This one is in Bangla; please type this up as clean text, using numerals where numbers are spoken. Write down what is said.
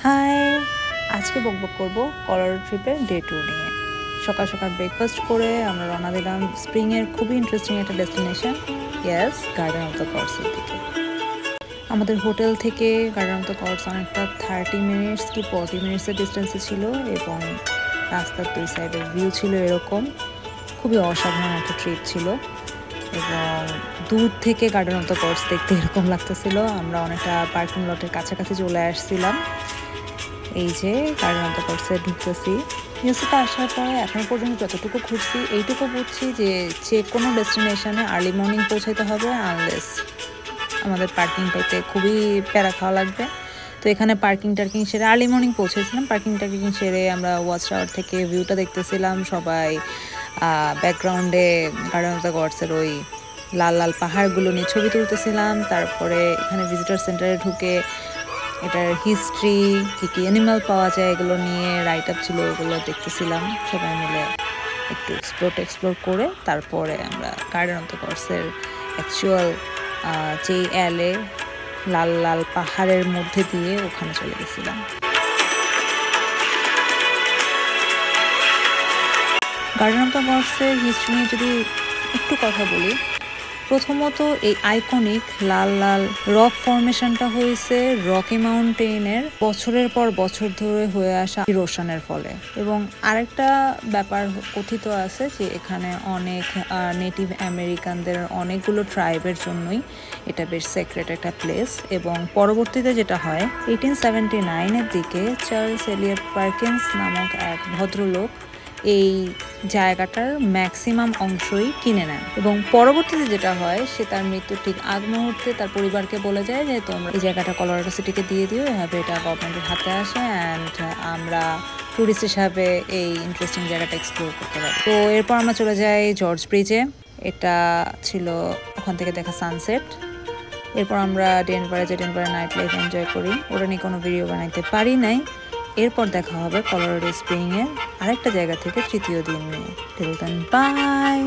হাই, আজকে বকবক করব কলোরাডো ট্রিপের ডে 2 নিয়ে। সকাল সকাল ব্রেকফাস্ট করে আমরা রওনা দিলাম স্প্রিংয়ের খুবই ইন্টারেস্টিং একটা destination, yes, garden of the গডসের দিকে। আমাদের হোটেল থেকে গার্ডেন অফ দ্য গডস অনেকটা 30 মিনিটস কি 40 মিনিটসের ডিস্টেন্সে ছিল এবং রাস্তার দুই সাইডের ভিউ ছিল এরকম। খুবই অসাধারণ একটা ট্রিপ ছিল এবং দূর থেকে গার্ডেন অফ দ্য গডস দেখতে এরকম লাগতেছিল। আমরা অনেকটা পার্কিং লটের কাছাকাছি চলে আসছিলাম। এই যে গার্ডেন অফ দ্য গডসে ঢুকতেছি। ইউএসএতে আসার পরে এখনো পর্যন্ত যতটুকু ঘুরছি এইটুকু বুঝছি যে কোনো ডেস্টিনেশনে আর্লি মর্নিং পৌঁছাতে হবে, আনলেস আমাদের পার্কিং পাইতে খুবই প্যারা খাওয়া লাগবে। তো এখানে পার্কিং টার্কিং সেরে আর্লি মর্নিং পৌঁছেছিলাম। পার্কিং টার্কিং সেরে আমরা ওয়াচ টাওয়ার থেকে ভিউটা দেখতেছিলাম সবাই। ব্যাকগ্রাউন্ডে গার্ডেন অফ দ্য গডসের ওই লাল লাল পাহাড়গুলো নিয়ে ছবি তুলতেছিলাম। তারপরে এখানে ভিজিটর সেন্টারে ঢুকে এটার হিস্ট্রি, কী কী অ্যানিমাল পাওয়া যায় এগুলো নিয়ে রাইট আপ ছিল, ওগুলো দেখতেছিলাম। সবাই মিলে একটু এক্সপ্লোর করে তারপরে আমরা গার্ডেন অফ দ্য গডসের অ্যাকচুয়াল যেই অ্যালে লাল লাল পাহাড়ের মধ্যে দিয়ে ওখানে চলে গেছিলাম। গার্ডেন অফ দ্য গডসের হিস্ট্রি নিয়ে যদি একটু কথা বলি, প্রথমত এই আইকনিক লাল লাল রক ফরমেশনটা হয়েছে রকি মাউন্টেনের বছরের পর বছর ধরে হয়ে আসা ইরোশনের ফলে। এবং আরেকটা ব্যাপার কথিত আছে যে এখানে অনেক নেটিভ আমেরিকানদের অনেকগুলো ট্রাইবের জন্যই এটা বেশ সিক্রেট একটা প্লেস। এবং পরবর্তীতে যেটা হয় 1879-এর দিকে চার্লস এলিয়ট পার্কিন্স নামক এক ভদ্রলোক এই জায়গাটার ম্যাক্সিমাম অংশই কিনে নেন এবং পরবর্তীতে যেটা হয় সে তার মৃত্যুর ঠিক আগ মুহূর্তে তার পরিবারকে বলে যায় যে তোমরা এই জায়গাটা কলোরাডো সিটিকে দিয়ে দিও, এভাবে এটা গভর্নমেন্টের হাতে আসে অ্যান্ড আমরা ট্যুরিস্ট হিসাবে এই ইন্টারেস্টিং জায়গাটা এক্সপ্লোর করতে পারি। তো এরপর আমরা চলে যাই জর্জ ব্রিজে। এটা ছিল ওখান থেকে দেখা সানসেট। এরপর আমরা ডেনভারে যে ডেনভারের নাইট লাইফ এনজয় করি, ওটা নিয়ে কোনো ভিডিও বানাইতে পারি নাই। এরপর দেখা হবে কলোরাডো স্প্রিংয়ের আরেকটা জায়গা থেকে তৃতীয় দিন নিয়ে। Till then by.